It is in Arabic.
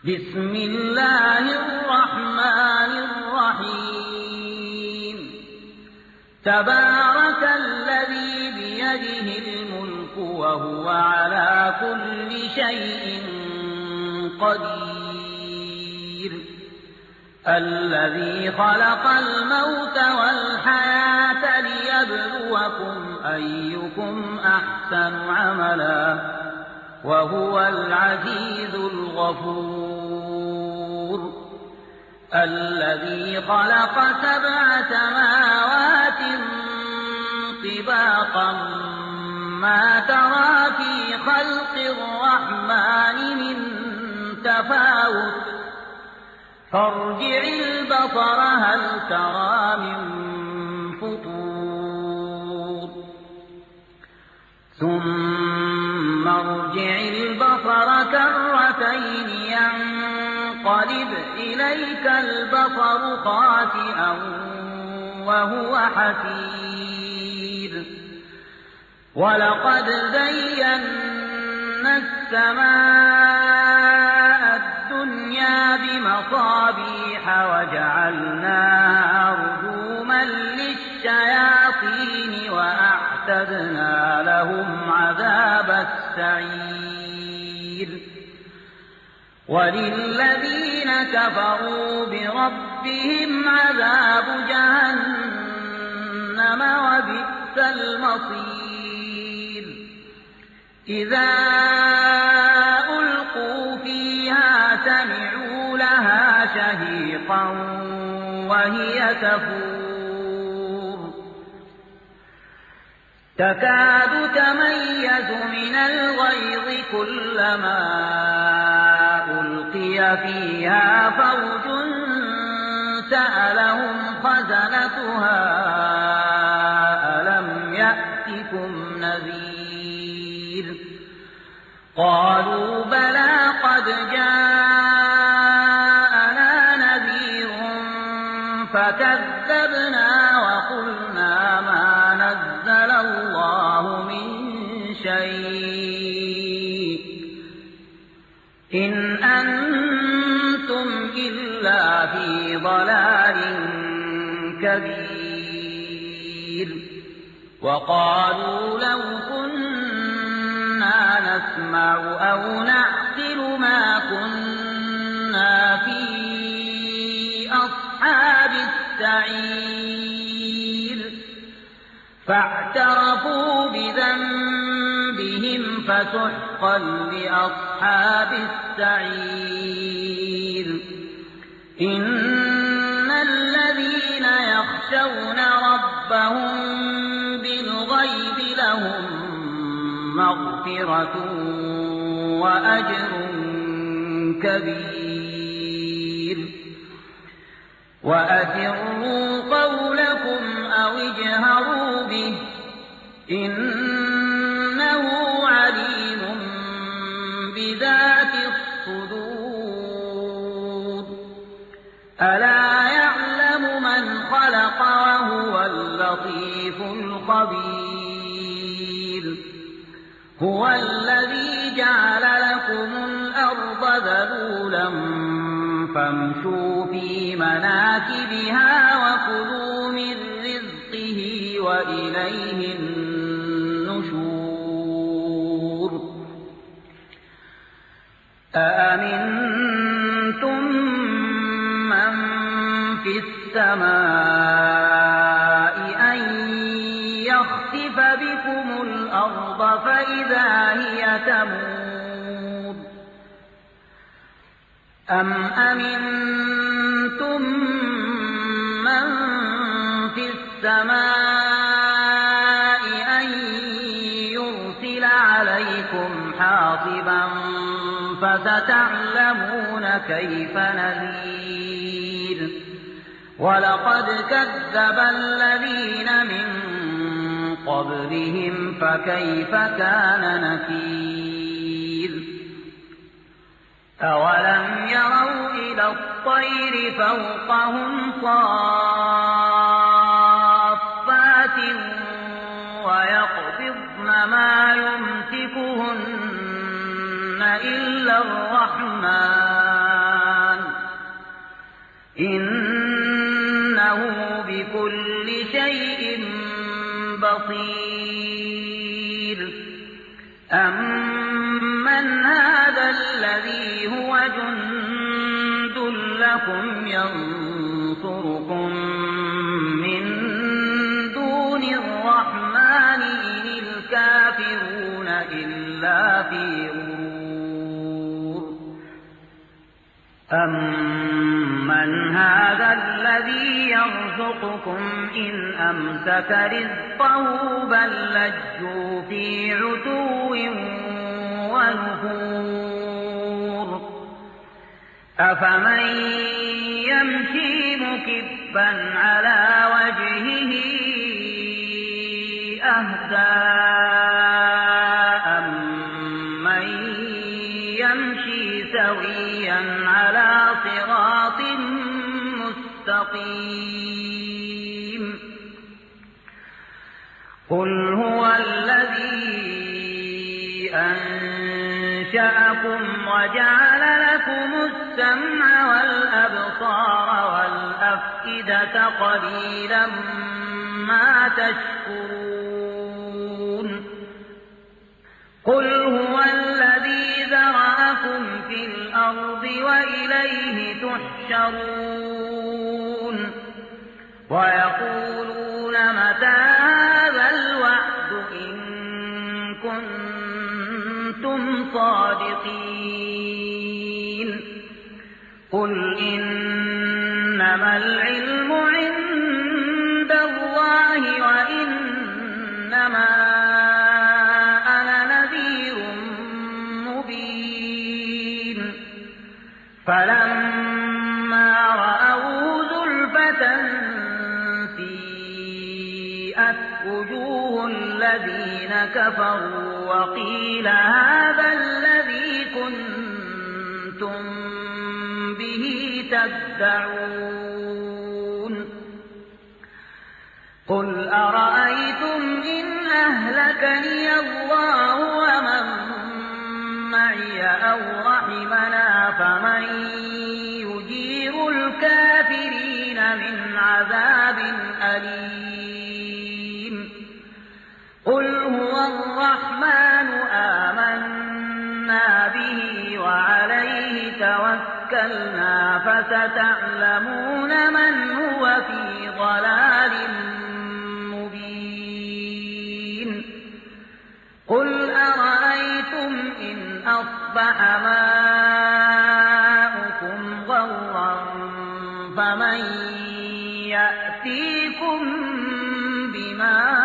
بسم الله الرحمن الرحيم تبارك الذي بيده الملك وهو على كل شيء قدير الذي خلق الموت والحياة ليبلوكم أيكم أحسن عملا وهو العزيز الغفور الذي خلق 7 سماوات طباقا ما ترى في خلق الرحمن من تفاوت فارجع البصر هل ترى من فطور ثم ارجع البصر كرتين ينقلب إليك البصر خاسئا وهو حسير ولقد زينا السماء الدنيا بمصابيح وجعلناها رجوما للشياطين وأعتدنا لهم عذاب السعير وللذين كفروا بربهم عذاب جهنم وبئس المصير إذا ألقوا فيها سمعوا لها شهيقا وهي تفور تكاد تميز من الغيظ كلما ألقي فيها فوج سألهم خزنتها ألم يأتكم نذير قالوا بلى قد جاءنا نذير فكذبنا وقلنا ما نزل الله من شيء إن أنتم إلا في ضلال كبير وقالوا لو كنا نسمع أو نعقل ما كنا في أصحاب السعير فاعترفوا بذنبهم فسحقا لأصحاب السعير إن الذين يخشون ربهم بالغيب لهم مغفرة وأجر كبير وأسروا قولكم أو اجهروا به إنه عليم بذات الصدور ألا يعلم من خلق وهو اللطيف الخبير هو الذي جعل لكم الأرض ذلولا فامشوا في مناكبها وكلوا من رزقه وإليه النشور أأمنتم من في السماء أن يخسف بكم الأرض فإذا هي تمور أم أمنتم من في السماء أن يرسل عليكم حاصبا فستعلمون كيف نذير ولقد كذب الذين من قبلهم فكيف كان نكير أولم يروا إلى الطير فوقهم صافات ويقبضن ما يمسكهن إلا الرحمن بصير أمن هذا الذي هو جند لكم ينصركم من دون الرحمن إن الكافرون إلا في غرور أمن هذا الذي يرزقكم إن أمسك رزقه بل لجوا في عتو ونفور أفمن يمشي مكبا على وجهه أهدى أمن يمشي سويا على صراط مستقيم قل هو الذي أنشأكم وجعل لكم السمع والأبصار والأفئدة قليلا ما تشكرون قل هو الذي ذرأكم في الأرض وإليه تحشرون ويقولون متى هذا الوعد إن كنتم صادقين قل إنما العلم عند الله وإنما أنا نذير مبين فلما رأوه زلفة سيئت وجوه الذين كفروا وقيل هذا الذي كنتم به تدعون قل أرأيتم إن أهلكني الله ومن معي أو رحمنا فمن يجير الكافرين من عذاب أليم قل هو الرحمن آمنا به وعليه توكلنا فستعلمون من هو في ضلال مبين قل أرأيتم إن أصبح ماؤكم غورا فمن يأتيكم بماء